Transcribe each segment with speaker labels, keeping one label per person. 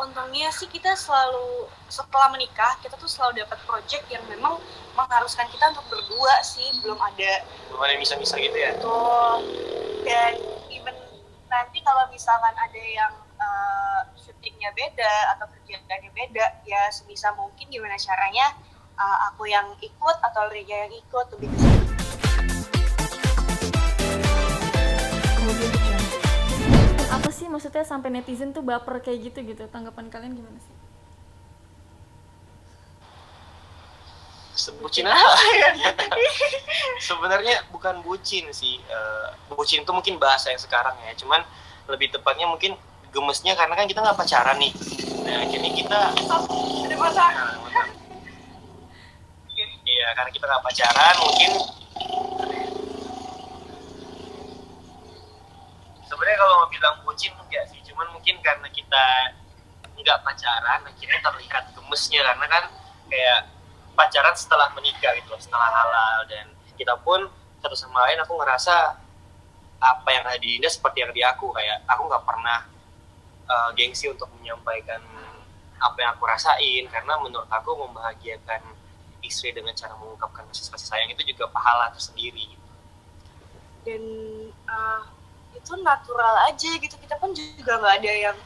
Speaker 1: Untungnya sih kita selalu setelah menikah kita tuh selalu dapat project yang memang mengharuskan kita untuk berdua sih, belum ada
Speaker 2: misa-misa gitu ya.
Speaker 1: Betul. Dan even nanti kalau misalkan ada yang syutingnya beda atau kerjaannya beda, ya sebisa mungkin gimana caranya aku yang ikut atau Rega yang ikut, lebih ke situ.
Speaker 3: Apa sih maksudnya sampai netizen tuh baper kayak gitu? Tanggapan kalian gimana sih?
Speaker 2: Bucin apa ya? Sebenarnya bukan bucin sih. Bucin itu mungkin bahasa yang sekarang ya. Cuman lebih tepatnya mungkin gemesnya karena kan kita nggak pacaran nih. Nah akhirnya kita
Speaker 1: Ada masalah.
Speaker 2: Iya karena kita nggak pacaran mungkin. Sebenarnya kalau mau bilang bucin enggak sih. Cuman mungkin karena kita nggak pacaran akhirnya terlihat gemesnya karena kan kayak pacaran setelah menikah gitu, setelah halal, dan kita pun satu sama lain aku ngerasa apa yang ada di Dinda seperti yang di aku, kayak aku nggak pernah gengsi untuk menyampaikan apa yang aku rasain karena menurut aku membahagiakan istri dengan cara mengungkapkan kasih sayang itu juga pahala tersendiri gitu.
Speaker 1: Dan itu natural aja gitu, kita pun juga nggak ada yang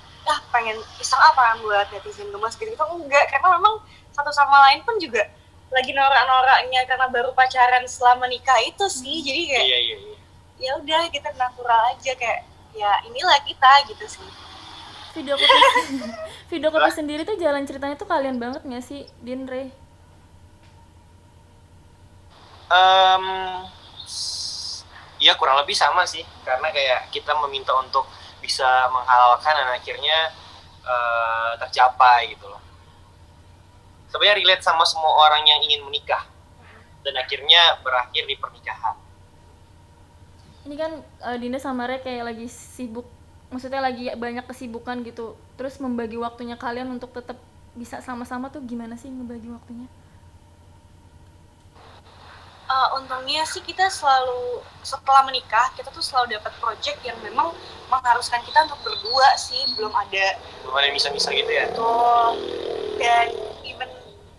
Speaker 1: pengen iseng apa yang buat netizen gemes gitu, enggak, karena memang satu sama lain pun juga lagi norak-noraknya karena baru pacaran setelah menikah itu sih, jadi kayak
Speaker 2: Iya.
Speaker 1: ya udah kita natural aja, kayak ya inilah kita gitu sih.
Speaker 3: Video klip sendiri tuh jalan ceritanya tuh kalian banget nggak sih, Din, Re?
Speaker 2: Ya kurang lebih sama sih, karena kayak kita meminta untuk bisa menghalalkan dan akhirnya tercapai gitu loh. Sebenarnya relate sama semua orang yang ingin menikah dan akhirnya berakhir di pernikahan.
Speaker 3: Ini kan Dinda sama Re kayak lagi sibuk, maksudnya lagi banyak kesibukan gitu. Terus membagi waktunya kalian untuk tetap bisa sama-sama tuh gimana sih ngebagi waktunya?
Speaker 1: Untungnya sih kita selalu setelah menikah kita tuh selalu dapat project yang memang mengharuskan kita untuk berdua sih, belum ada
Speaker 2: misa-misa gitu ya.
Speaker 1: Betul. Dan even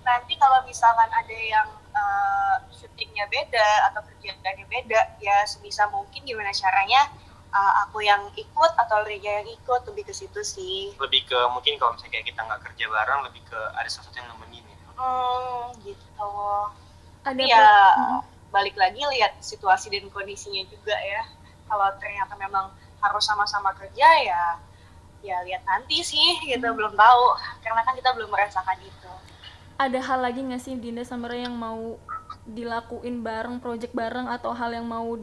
Speaker 1: nanti kalau misalkan ada yang syutingnya beda atau kerjaannya beda, ya sebisa mungkin gimana caranya aku yang ikut atau Rega yang ikut, lebih ke situ sih.
Speaker 2: Lebih ke mungkin kalau misalnya kayak kita nggak kerja bareng, lebih ke ada sesuatu yang nemenin ya.
Speaker 1: Gitu.
Speaker 3: Ada
Speaker 1: ya balik lagi lihat situasi dan kondisinya juga ya. Kalau ternyata memang harus sama-sama kerja, ya lihat nanti sih gitu, belum tahu karena kan kita belum merasakan itu.
Speaker 3: Ada hal lagi nggak sih Dinda sama Re yang mau dilakuin bareng, project bareng, atau hal yang mau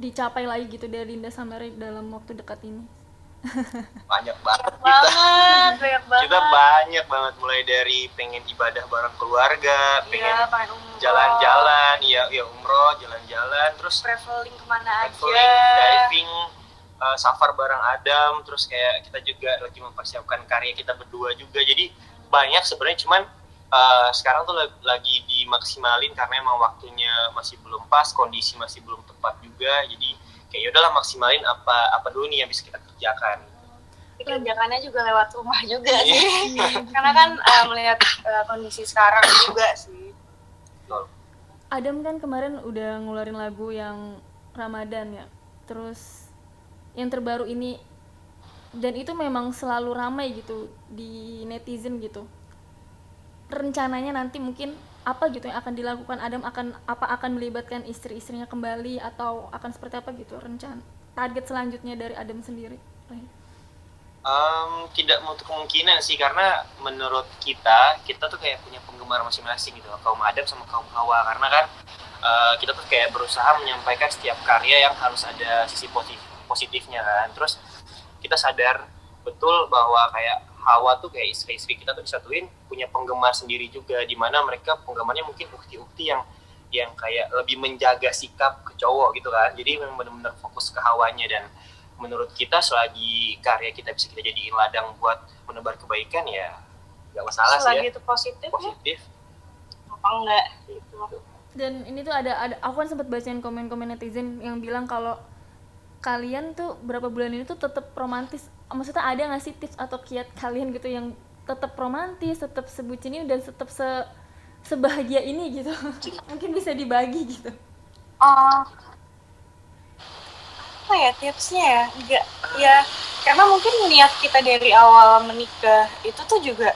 Speaker 3: dicapai lagi gitu dari Dinda sama Re dalam waktu dekat ini?
Speaker 2: Banyak banget
Speaker 1: Kita
Speaker 2: banyak banget, mulai dari pengen ibadah bareng keluarga, pengen jalan-jalan, ya umroh, jalan-jalan, terus
Speaker 1: traveling kemana aja,
Speaker 2: diving, safar bareng Adam, terus kayak kita juga lagi mempersiapkan karya kita berdua juga. Jadi banyak sebenarnya, cuman sekarang tuh lagi dimaksimalin karena emang waktunya masih belum pas, kondisi masih belum tepat juga. Jadi kayak yaudahlah maksimalin apa dulu nih yang bisa kita kerjakan.
Speaker 1: Kerjakannya juga lewat rumah juga sih. Karena kan melihat kondisi sekarang juga sih.
Speaker 3: Adam kan kemarin udah ngeluarin lagu yang Ramadan ya, terus yang terbaru ini, dan itu memang selalu ramai gitu di netizen gitu. Rencananya nanti mungkin apa gitu yang akan dilakukan Adam, akan melibatkan istri-istrinya kembali atau akan seperti apa gitu rencana target selanjutnya dari Adam sendiri?
Speaker 2: Tidak menutup kemungkinan sih, karena menurut kita tuh kayak punya penggemar masing-masing gitu, kaum Adam sama kaum Hawa, karena kan kita tuh kayak berusaha menyampaikan setiap karya yang harus ada sisi positifnya kan. Terus kita sadar betul bahwa kayak Hawa tuh kayak istri-istri kita tuh disatuin punya penggemar sendiri juga, di mana mereka penggemarnya mungkin ukti-ukti yang kayak lebih menjaga sikap ke cowok gitu kan. Jadi memang benar-benar fokus ke Hawanya, dan menurut kita selagi karya kita bisa kita jadiin ladang buat menebar kebaikan, ya nggak masalah sih ya.
Speaker 1: Selagi itu positif apa enggak gitu.
Speaker 3: Dan ini tuh ada aku kan sempat bacain komen-komen netizen yang bilang kalau kalian tuh berapa bulan ini tuh tetap romantis. Maksudnya ada nggak sih tips atau kiat kalian gitu yang tetap romantis, tetap sebucin ini dan tetap sebahagia ini gitu. Mungkin bisa dibagi gitu.
Speaker 1: Oh, apa ya tipsnya ya? Enggak, ya karena mungkin niat kita dari awal menikah itu tuh juga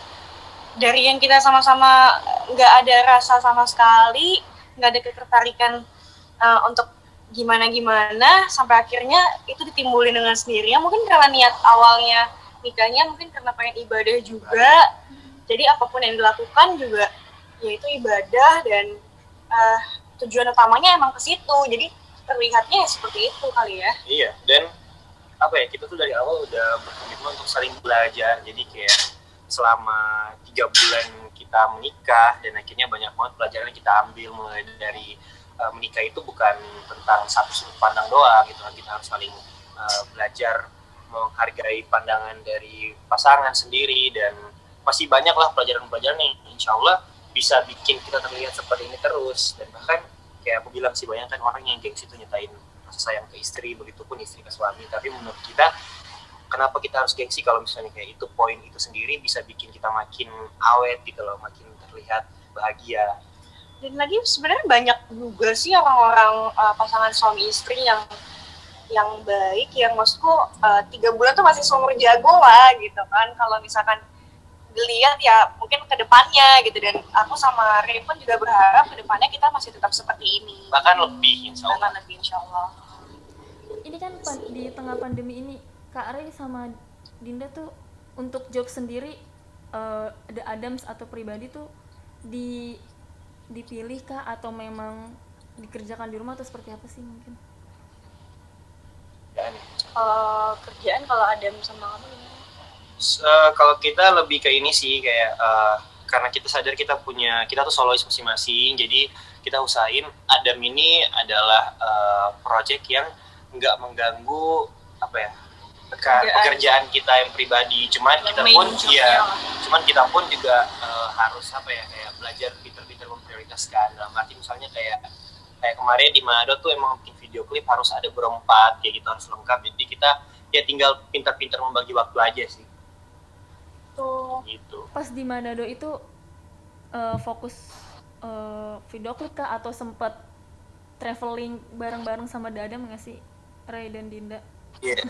Speaker 1: dari yang kita sama-sama nggak ada rasa sama sekali, nggak ada ketertarikan untuk gimana-gimana, sampai akhirnya itu ditimbulin dengan sendirinya. Mungkin karena niat awalnya nikahnya mungkin karena pengen ibadah juga, jadi apapun yang dilakukan juga yaitu ibadah, dan tujuan utamanya emang ke situ, jadi terlihatnya seperti itu kali ya.
Speaker 2: Iya, dan apa ya, kita tuh dari awal udah berkomitmen untuk saling belajar. Jadi kayak selama 3 bulan kita menikah, dan akhirnya banyak banget pelajaran yang kita ambil, mulai dari menikah itu bukan tentang satu sudut pandang doang gitu kan. Kita harus saling belajar menghargai pandangan dari pasangan sendiri, dan masih banyak lah pelajaran-pelajaran yang insya Allah bisa bikin kita terlihat seperti ini terus. Dan bahkan kayak aku bilang sih, banyak kan orang yang gengsi itu nyatain rasa sayang ke istri, begitupun istri ke suami. Tapi menurut kita, kenapa kita harus gengsi kalau misalnya kayak itu, poin itu sendiri bisa bikin kita makin awet gitu loh, makin terlihat bahagia.
Speaker 1: Dan lagi sebenarnya banyak juga sih orang-orang pasangan suami istri yang baik, yang maksudku 3 bulan tuh masih seumur jagung lah gitu kan. Kalau misalkan dilihat ya mungkin ke depannya gitu, dan aku sama Ray pun juga berharap ke depannya kita masih tetap seperti ini,
Speaker 2: Bahkan lebih insya Allah.
Speaker 1: bahkan lebih insya Allah.
Speaker 3: Ini kan di tengah pandemi ini, Kak Ray sama Dinda tuh untuk job sendiri, The Adams atau pribadi tuh dipilih kah atau memang dikerjakan di rumah, atau seperti apa sih mungkin?
Speaker 1: Kerjaan kalau Adam sama kamu gimana?
Speaker 2: Kalau kita lebih ke ini sih, kayak karena kita sadar kita tuh solois masing-masing, jadi kita usahain Adam ini adalah project yang nggak mengganggu apa ya, pekerjaan kita yang pribadi. Cuman kita pun juga harus apa ya, kayak belajar pinter-pinter memprioritaskan. Dalam arti misalnya kayak kemarin di Manado tuh emang bikin video klip harus ada berempat kayak gitu, harus lengkap. Jadi kita ya tinggal pintar-pintar membagi waktu aja sih. Gitu.
Speaker 3: Pas di Manado itu fokus video klip kah, atau sempat traveling bareng-bareng sama Dadam nggak sih, Ray dan Dinda?
Speaker 2: Iya.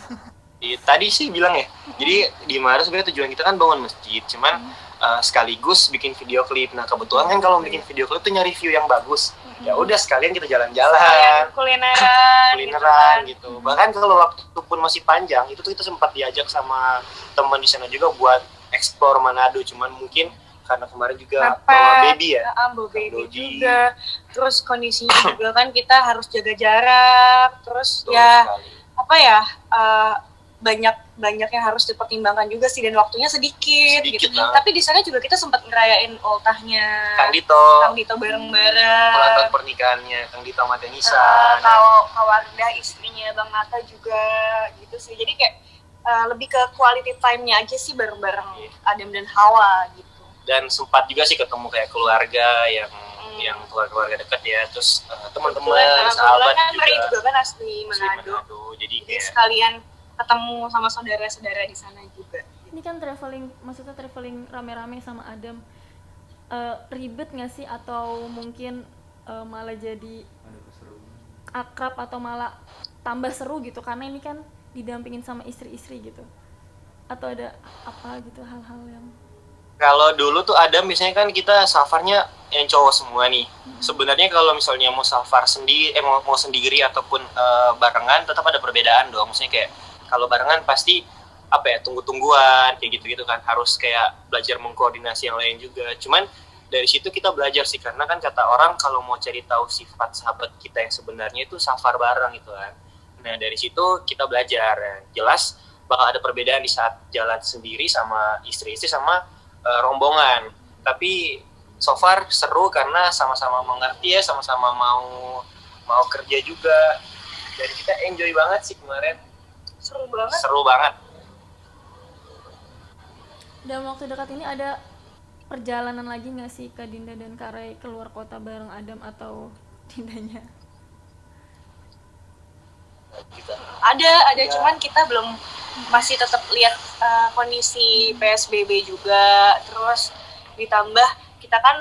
Speaker 2: Tadi sih bilang ya. Jadi di Manado sebenarnya tujuan kita kan bangun masjid, cuman sekaligus bikin video klip. Nah kebetulan kan kalau bikin video klip tuh nyari view yang bagus. Ya udah sekalian kita jalan-jalan, kulineran gitu. Bahkan kalau waktu pun masih panjang, itu tuh kita sempat diajak sama teman di sana juga buat explore Manado, cuman mungkin karena kemarin juga bawa baby ya,
Speaker 1: bawa baby juga, terus kondisinya juga kan kita harus jaga jarak, terus betul ya sekali. Apa ya, banyak yang harus dipertimbangkan juga sih, dan waktunya sedikit gitu. Tapi di sana juga kita sempat ngerayain ultahnya Kang Dito bareng-bareng,
Speaker 2: menonton pernikahannya Kang Dito sama Denisa,
Speaker 1: kalau Wardah istrinya Bang Nata juga gitu sih. Jadi kayak lebih ke quality time-nya aja sih bareng-bareng Adam dan Hawa gitu.
Speaker 2: Dan sempat juga sih ketemu kayak keluarga yang keluarga dekat ya, terus teman-teman, sahabat
Speaker 1: kan
Speaker 2: juga
Speaker 1: kan asli Manado.
Speaker 2: Jadi
Speaker 1: sekalian ketemu sama saudara-saudara di sana juga.
Speaker 3: Ini kan maksudnya traveling rame-rame sama Adam, ribet nggak sih, atau mungkin malah jadi akrab, atau malah tambah seru gitu karena ini kan didampingin sama istri-istri gitu, atau ada apa gitu hal-hal yang...
Speaker 2: Kalau dulu tuh Adam biasanya kan kita safarnya yang cowok semua nih. Sebenarnya kalau misalnya mau safar sendiri, mau sendiri ataupun barengan, tetap ada perbedaan dong. Maksudnya kayak kalau barengan pasti apa ya, tunggu-tungguan kayak gitu-gitu kan, harus kayak belajar mengkoordinasi yang lain juga. Cuman dari situ kita belajar sih, karena kan kata orang kalau mau cari tahu sifat sahabat kita yang sebenarnya itu safar bareng gitu kan. Nah dari situ kita belajar. Jelas bakal ada perbedaan di saat jalan sendiri sama istri-istri sama rombongan. Tapi so far seru karena sama-sama mengerti ya, sama-sama mau kerja juga. Dan kita enjoy banget sih kemarin. Seru banget.
Speaker 3: Dalam waktu dekat ini ada perjalanan lagi nggak sih Kak Dinda dan Kak Ray keluar kota bareng Adam atau Dindanya?
Speaker 1: Ada cuman kita belum masih tetap lihat kondisi PSBB juga, terus ditambah kita kan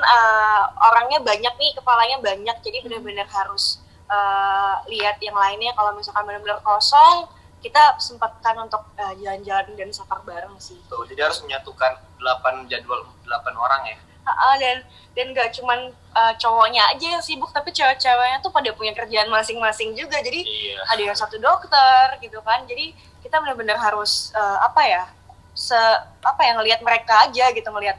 Speaker 1: orangnya banyak nih, kepalanya banyak, jadi benar-benar harus lihat yang lainnya. Kalau misalkan benar-benar kosong, kita sempatkan untuk jalan-jalan dan safar bareng sih.
Speaker 2: Tuh, jadi harus menyatukan 8 jadwal 8 orang ya.
Speaker 1: Dan gak cuman cowoknya aja yang sibuk, tapi cewek-ceweknya tuh pada punya kerjaan masing-masing juga. Jadi ada yang satu dokter gitu kan. Jadi kita benar-benar harus ngelihat mereka aja gitu, ngelihat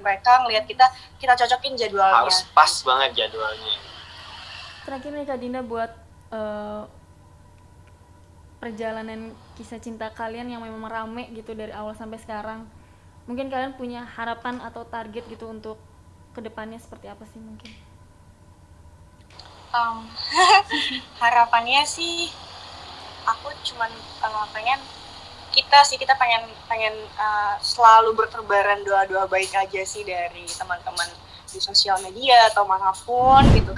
Speaker 1: kita cocokin jadwalnya.
Speaker 2: Harus pas banget jadwalnya.
Speaker 3: Terakhir nih Kak Dinda, buat perjalanan kisah cinta kalian yang memang rame gitu dari awal sampai sekarang, mungkin kalian punya harapan atau target gitu untuk kedepannya seperti apa sih mungkin?
Speaker 1: Harapannya sih aku cuman kita pengen selalu bertebaran doa-doa baik aja sih dari teman-teman di sosial media atau manapun gitu.